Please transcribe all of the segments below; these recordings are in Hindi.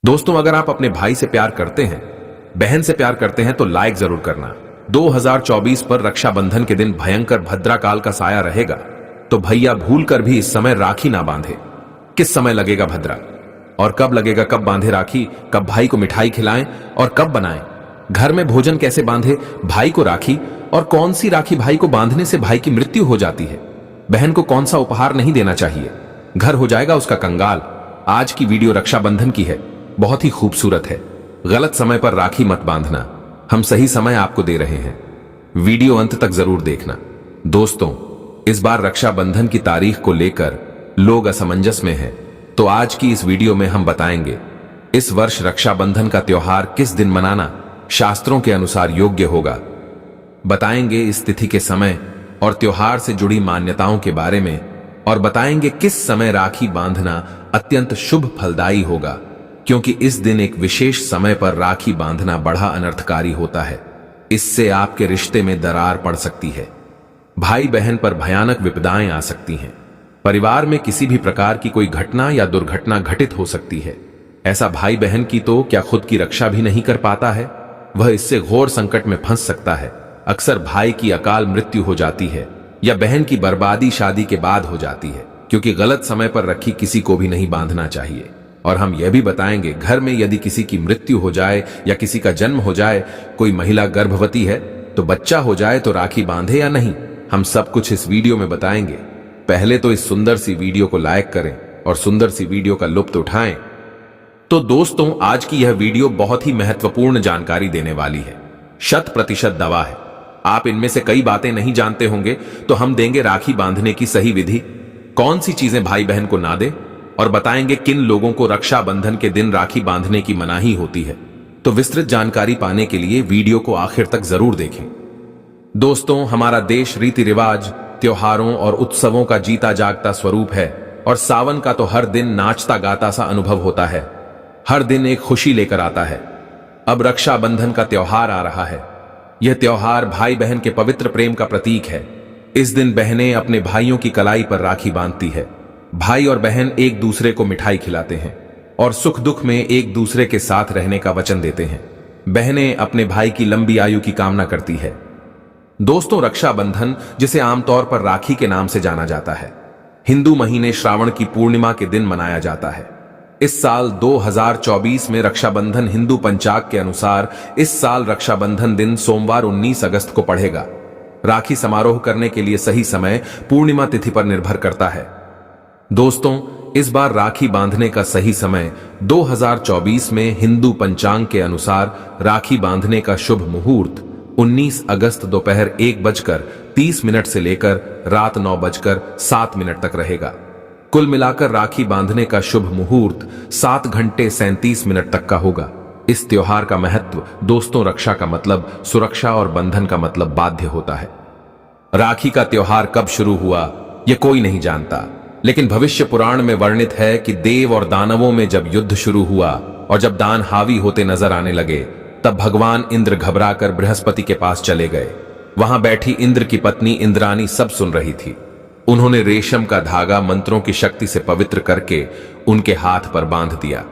दोस्तों, अगर आप अपने भाई से प्यार करते हैं, बहन से प्यार करते हैं तो लाइक जरूर करना। 2024 पर रक्षाबंधन के दिन भयंकर भद्राकाल का साया रहेगा, तो भैया भूल कर भी इस समय राखी ना बांधे। किस समय लगेगा भद्रा और कब लगेगा, कब बांधे राखी, कब भाई को मिठाई खिलाएं और कब बनाएं, घर में भोजन कैसे बांधे भाई को राखी, और कौन सी राखी भाई को बांधने से भाई की मृत्यु हो जाती है, बहन को कौन सा उपहार नहीं देना चाहिए, घर हो जाएगा उसका कंगाल। आज की वीडियो रक्षाबंधन की है, बहुत ही खूबसूरत है। गलत समय पर राखी मत बांधना, हम सही समय आपको दे रहे हैं। वीडियो अंत तक जरूर देखना। दोस्तों, इस बार रक्षाबंधन की तारीख को लेकर लोग असमंजस में हैं, तो आज की इस वीडियो में हम बताएंगे इस वर्ष रक्षाबंधन का त्योहार किस दिन मनाना शास्त्रों के अनुसार योग्य होगा। बताएंगे इस तिथि के समय और त्योहार से जुड़ी मान्यताओं के बारे में, और बताएंगे किस समय राखी बांधना अत्यंत शुभ फलदायी होगा, क्योंकि इस दिन एक विशेष समय पर राखी बांधना बड़ा अनर्थकारी होता है। इससे आपके रिश्ते में दरार पड़ सकती है, भाई बहन पर भयानक विपदाएं आ सकती हैं, परिवार में किसी भी प्रकार की कोई घटना या दुर्घटना घटित हो सकती है। ऐसा भाई बहन की तो क्या खुद की रक्षा भी नहीं कर पाता है, वह इससे घोर संकट में फंस सकता है। अक्सर भाई की अकाल मृत्यु हो जाती है या बहन की बर्बादी शादी के बाद हो जाती है, क्योंकि गलत समय पर राखी किसी को भी नहीं बांधना चाहिए। और हम यह भी बताएंगे, घर में यदि किसी की मृत्यु हो जाए या किसी का जन्म हो जाए, कोई महिला गर्भवती है तो बच्चा हो जाए तो राखी बांधे या नहीं, हम सब कुछ इस वीडियो में बताएंगे। पहले तो इस सुंदर सी वीडियो को लाइक करें और सुंदर सी वीडियो का लुत्फ उठाएं। तो दोस्तों, आज की यह वीडियो बहुत ही महत्वपूर्ण जानकारी देने वाली है, 100% दवा है। आप इनमें से कई बातें नहीं जानते होंगे, तो हम देंगे राखी बांधने की सही विधि, कौन सी चीजें भाई बहन को ना दे, और बताएंगे किन लोगों को रक्षाबंधन के दिन राखी बांधने की मनाही होती है। तो विस्तृत जानकारी पाने के लिए वीडियो को आखिर तक जरूर देखें। दोस्तों, हमारा देश रीति रिवाज, त्योहारों और उत्सवों का जीता जागता स्वरूप है, और सावन का तो हर दिन नाचता गाता सा अनुभव होता है, हर दिन एक खुशी लेकर आता है। अब रक्षाबंधन का त्योहार आ रहा है। यह त्योहार भाई बहन के पवित्र प्रेम का प्रतीक है। इस दिन बहनें अपने भाइयों की कलाई पर राखी बांधती है। भाई और बहन एक दूसरे को मिठाई खिलाते हैं और सुख दुख में एक दूसरे के साथ रहने का वचन देते हैं। बहनें अपने भाई की लंबी आयु की कामना करती है। दोस्तों, रक्षाबंधन, जिसे आमतौर पर राखी के नाम से जाना जाता है, हिंदू महीने श्रावण की पूर्णिमा के दिन मनाया जाता है। इस साल 2024 में रक्षाबंधन हिंदू पंचांग के अनुसार इस साल रक्षाबंधन दिन सोमवार 19 अगस्त को पड़ेगा। राखी समारोह करने के लिए सही समय पूर्णिमा तिथि पर निर्भर करता है। दोस्तों, इस बार राखी बांधने का सही समय 2024 में हिंदू पंचांग के अनुसार राखी बांधने का शुभ मुहूर्त 19 अगस्त दोपहर 1:30 से लेकर रात 9:07 तक रहेगा। कुल मिलाकर राखी बांधने का शुभ मुहूर्त 7 घंटे 37 मिनट तक का होगा। इस त्योहार का महत्व, दोस्तों, रक्षा का मतलब सुरक्षा और बंधन का मतलब बाध्य होता है। राखी का त्योहार कब शुरू हुआ यह कोई नहीं जानता, लेकिन भविष्य पुराण में वर्णित है कि देव और दानवों में जब युद्ध शुरू हुआ और जब दान हावी होते नजर आने लगे, तब भगवान इंद्र घबराकर बृहस्पति के पास चले गए। वहां बैठी इंद्र की पत्नी इंद्रानी सब सुन रही थी। उन्होंने रेशम का धागा मंत्रों की शक्ति से पवित्र करके उनके हाथ पर बांध दिया।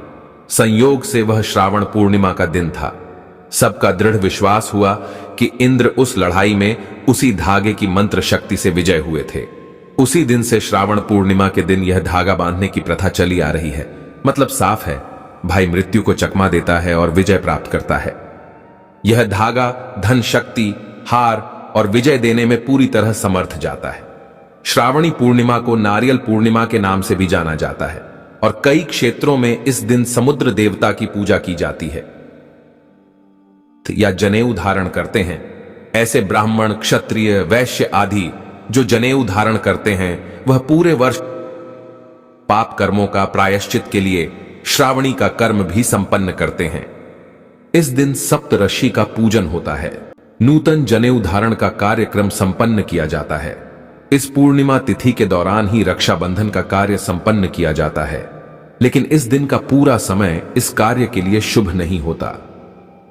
संयोग से वह श्रावण पूर्णिमा का दिन था। सबका दृढ़ विश्वास हुआ कि इंद्र उस लड़ाई में उसी धागे की मंत्र शक्ति से विजय हुए थे। उसी दिन से श्रावण पूर्णिमा के दिन यह धागा बांधने की प्रथा चली आ रही है। मतलब साफ है, भाई मृत्यु को चकमा देता है और विजय प्राप्त करता है। यह धागा धन शक्ति, हार और विजय देने में पूरी तरह समर्थ जाता है। श्रावणी पूर्णिमा को नारियल पूर्णिमा के नाम से भी जाना जाता है, और कई क्षेत्रों में इस दिन समुद्र देवता की पूजा की जाती है या जनेऊ धारण करते हैं। ऐसे ब्राह्मण, क्षत्रिय, वैश्य आदि जो जनेऊ धारण करते हैं, वह पूरे वर्ष पाप कर्मों का प्रायश्चित के लिए श्रावणी का कर्म भी संपन्न करते हैं। इस दिन सप्तऋषि का पूजन होता है। नूतन जनेऊ धारण का कार्यक्रम संपन्न किया जाता है। इस पूर्णिमा तिथि के दौरान ही रक्षाबंधन का कार्य संपन्न किया जाता है, लेकिन इस दिन का पूरा समय इस कार्य के लिए शुभ नहीं होता।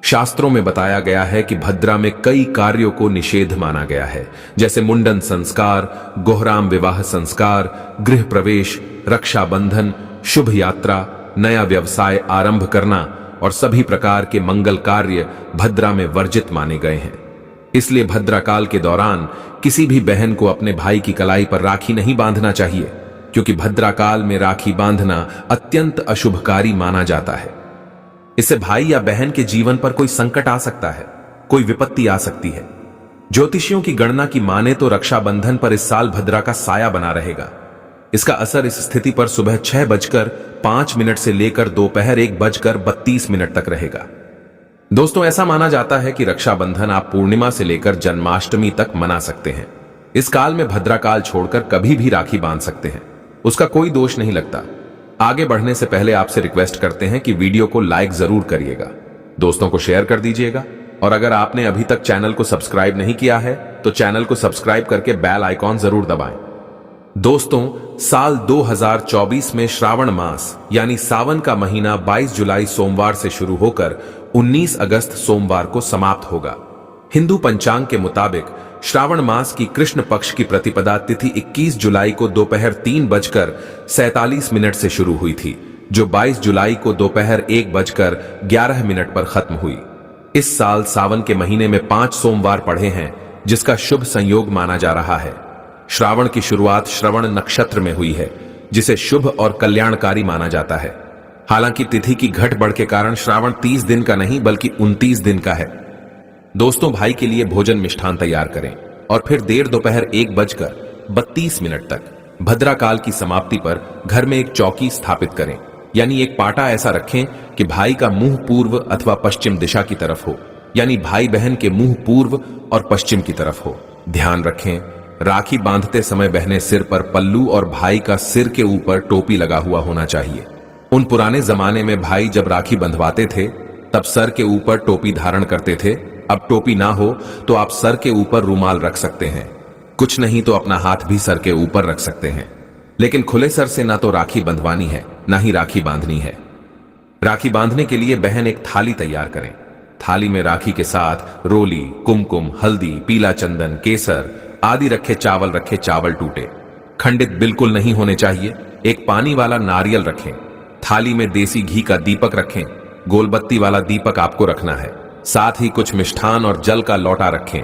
शास्त्रों में बताया गया है कि भद्रा में कई कार्यों को निषेध माना गया है, जैसे मुंडन संस्कार, गोहराम विवाह संस्कार, गृह प्रवेश, रक्षाबंधन, शुभ यात्रा, नया व्यवसाय आरंभ करना और सभी प्रकार के मंगल कार्य भद्रा में वर्जित माने गए हैं। इसलिए भद्रा काल के दौरान किसी भी बहन को अपने भाई की कलाई पर राखी नहीं बांधना चाहिए, क्योंकि भद्रा काल में राखी बांधना अत्यंत अशुभकारी माना जाता है। इससे भाई या बहन के जीवन पर कोई संकट आ सकता है, कोई विपत्ति आ सकती है। ज्योतिषियों की गणना की माने तो रक्षाबंधन पर इस साल भद्रा का साया बना रहेगा। इसका असर इस स्थिति पर सुबह 6:05 से लेकर दोपहर 1:32 तक रहेगा। दोस्तों, ऐसा माना जाता है कि रक्षाबंधन आप पूर्णिमा से लेकर जन्माष्टमी तक मना सकते हैं। इस काल में भद्रा काल छोड़कर कभी भी राखी बांध सकते हैं, उसका कोई दोष नहीं लगता। आगे बढ़ने से पहले आपसे रिक्वेस्ट करते हैं कि वीडियो को लाइक जरूर करिएगा, दोस्तों को शेयर कर दीजिएगा, और अगर आपने अभी तक चैनल को सब्सक्राइब नहीं किया है तो चैनल को सब्सक्राइब करके बेल आइकॉन जरूर दबाएं। दोस्तों, साल 2024 में श्रावण मास यानी सावन का महीना 22 जुलाई सोमवार से शुरू होकर 19 अगस्त सोमवार को समाप्त होगा। हिंदू पंचांग के मुताबिक श्रावण मास की कृष्ण पक्ष की प्रतिपदा तिथि 21 जुलाई को दोपहर 3:47 से शुरू हुई थी, जो 22 जुलाई को दोपहर 1:11 पर खत्म हुई। इस साल सावन के महीने में 5 सोमवार पड़े हैं, जिसका शुभ संयोग माना जा रहा है। श्रावण की शुरुआत श्रवण नक्षत्र में हुई है, जिसे शुभ और कल्याणकारी माना जाता है। हालांकि तिथि की घट बढ़ के कारण श्रावण 30 दिन का नहीं बल्कि 29 दिन का है। दोस्तों, भाई के लिए भोजन मिष्ठान तैयार करें और फिर देर दोपहर 1:32 तक भद्रा काल की समाप्ति पर घर में एक चौकी स्थापित करें, यानी एक पाटा ऐसा रखें कि भाई का मुंह पूर्व अथवा पश्चिम दिशा की तरफ हो, यानी भाई बहन के मुंह पूर्व और पश्चिम की तरफ हो। ध्यान रखें, राखी बांधते समय बहनें सिर पर पल्लू और भाई का सिर के ऊपर टोपी लगा हुआ होना चाहिए। उन पुराने जमाने में भाई जब राखी बंधवाते थे तब सर के ऊपर टोपी धारण करते थे। अब टोपी ना हो तो आप सर के ऊपर रुमाल रख सकते हैं, कुछ नहीं तो अपना हाथ भी सर के ऊपर रख सकते हैं, लेकिन खुले सर से ना तो राखी बंधवानी है ना ही राखी बांधनी है। राखी बांधने के लिए बहन एक थाली तैयार करें। थाली में राखी के साथ रोली, कुमकुम, हल्दी, पीला चंदन, केसर आदि रखे चावल टूटे, खंडित बिल्कुल नहीं होने चाहिए। एक पानी वाला नारियल रखें। थाली में देसी घी का दीपक रखें। गोलबत्ती वाला दीपक आपको रखना है। साथ ही कुछ मिष्ठान और जल का लौटा रखें।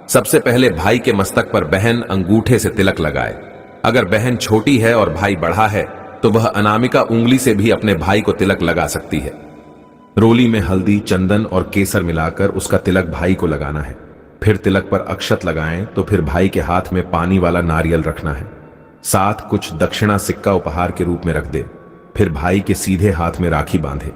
सबसे पहले भाई के मस्तक पर बहन अंगूठे से तिलक लगाए। अगर बहन छोटी है और भाई बड़ा है तो वह अनामिका उंगली से भी अपने भाई को तिलक लगा सकती है। रोली में हल्दी, चंदन और केसर मिलाकर उसका तिलक भाई को लगाना है। फिर तिलक पर अक्षत लगाएं तो फिर भाई के हाथ में पानी वाला नारियल रखना है। साथ कुछ दक्षिणा सिक्का उपहार के रूप में रख दे। फिर भाई के सीधे हाथ में राखी बांधे।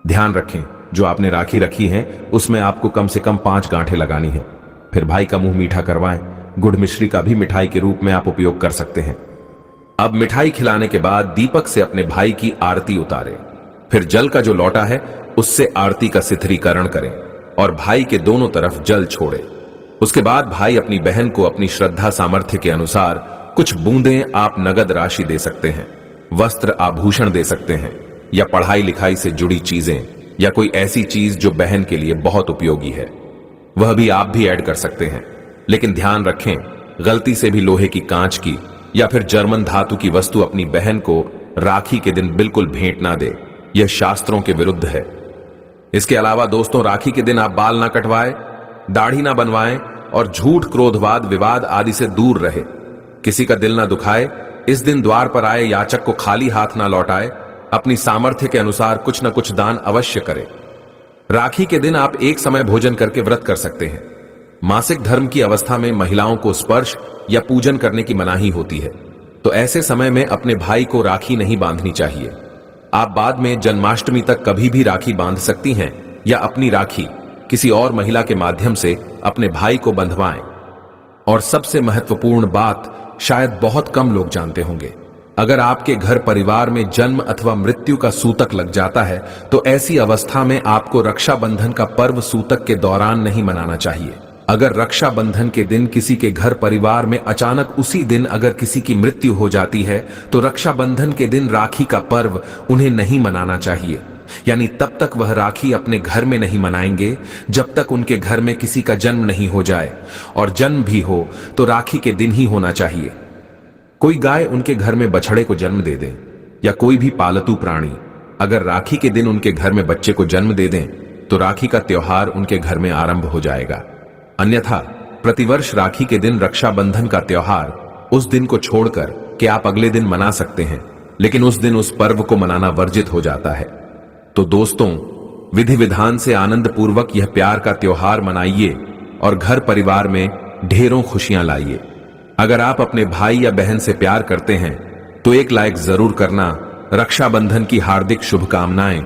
ध्यान रखें, जो आपने राखी रखी है उसमें आपको कम से कम 5 गांठें लगानी है। फिर भाई का मुंह मीठा करवाएं। गुड़ मिश्री का भी मिठाई के रूप में आप उपयोग कर सकते हैं। अब मिठाई खिलाने के बाद दीपक से अपने भाई की आरती उतारें। फिर जल का जो लौटा है उससे आरती का सिथरीकरण करें और भाई के दोनों तरफ जल छोड़े। उसके बाद भाई अपनी बहन को अपनी श्रद्धा सामर्थ्य के अनुसार कुछ बूंदें आप नगद राशि दे सकते हैं, वस्त्र आभूषण दे सकते हैं, या पढ़ाई लिखाई से जुड़ी चीजें या कोई ऐसी चीज जो बहन के लिए बहुत उपयोगी है, वह भी आप भी ऐड कर सकते हैं। लेकिन ध्यान रखें, गलती से भी लोहे की, कांच की या फिर जर्मन धातु की वस्तु अपनी बहन को राखी के दिन बिल्कुल भेंट ना दे। यह शास्त्रों के विरुद्ध है। इसके अलावा दोस्तों, राखी के दिन आप बाल ना कटवाएं, दाढ़ी ना बनवाएं और झूठ, क्रोधवाद, विवाद आदि से दूर रहे। किसी का दिल ना दुखाए। इस दिन द्वार पर आए याचक को खाली हाथ ना लौटाए। अपनी सामर्थ्य के अनुसार कुछ न कुछ दान अवश्य करें। राखी के दिन आप एक समय भोजन करके व्रत कर सकते हैं। मासिक धर्म की अवस्था में महिलाओं को स्पर्श या पूजन करने की मनाही होती है, तो ऐसे समय में अपने भाई को राखी नहीं बांधनी चाहिए। आप बाद में जन्माष्टमी तक कभी भी राखी बांध सकती हैं या अपनी राखी किसी और महिला के माध्यम से अपने भाई को बंधवाएं। और सबसे महत्वपूर्ण बात शायद बहुत कम लोग जानते होंगे, अगर आपके घर परिवार में जन्म अथवा मृत्यु का सूतक लग जाता है तो ऐसी अवस्था में आपको रक्षाबंधन का पर्व सूतक के दौरान नहीं मनाना चाहिए। अगर रक्षाबंधन के दिन किसी के घर परिवार में अचानक उसी दिन अगर किसी की मृत्यु हो जाती है तो रक्षाबंधन के दिन राखी का पर्व उन्हें नहीं मनाना चाहिए। यानी तब तक वह राखी अपने घर में नहीं मनाएंगे जब तक उनके घर में किसी का जन्म नहीं हो जाए, और जन्म भी हो तो राखी के दिन ही होना चाहिए। कोई गाय उनके घर में बछड़े को जन्म दे दे या कोई भी पालतू प्राणी, अगर राखी के दिन उनके घर में बच्चे को जन्म दे दें तो राखी का त्योहार उनके घर में आरंभ हो जाएगा। अन्यथा प्रतिवर्ष राखी के दिन रक्षाबंधन का त्योहार उस दिन को छोड़कर कि आप अगले दिन मना सकते हैं, लेकिन उस दिन उस पर्व को मनाना वर्जित हो जाता है। तो दोस्तों, विधि विधान से आनंद पूर्वक यह प्यार का त्योहार मनाइए और घर परिवार में ढेरों खुशियां लाइए। अगर आप अपने भाई या बहन से प्यार करते हैं तो एक लाइक जरूर करना। रक्षाबंधन की हार्दिक शुभकामनाएं।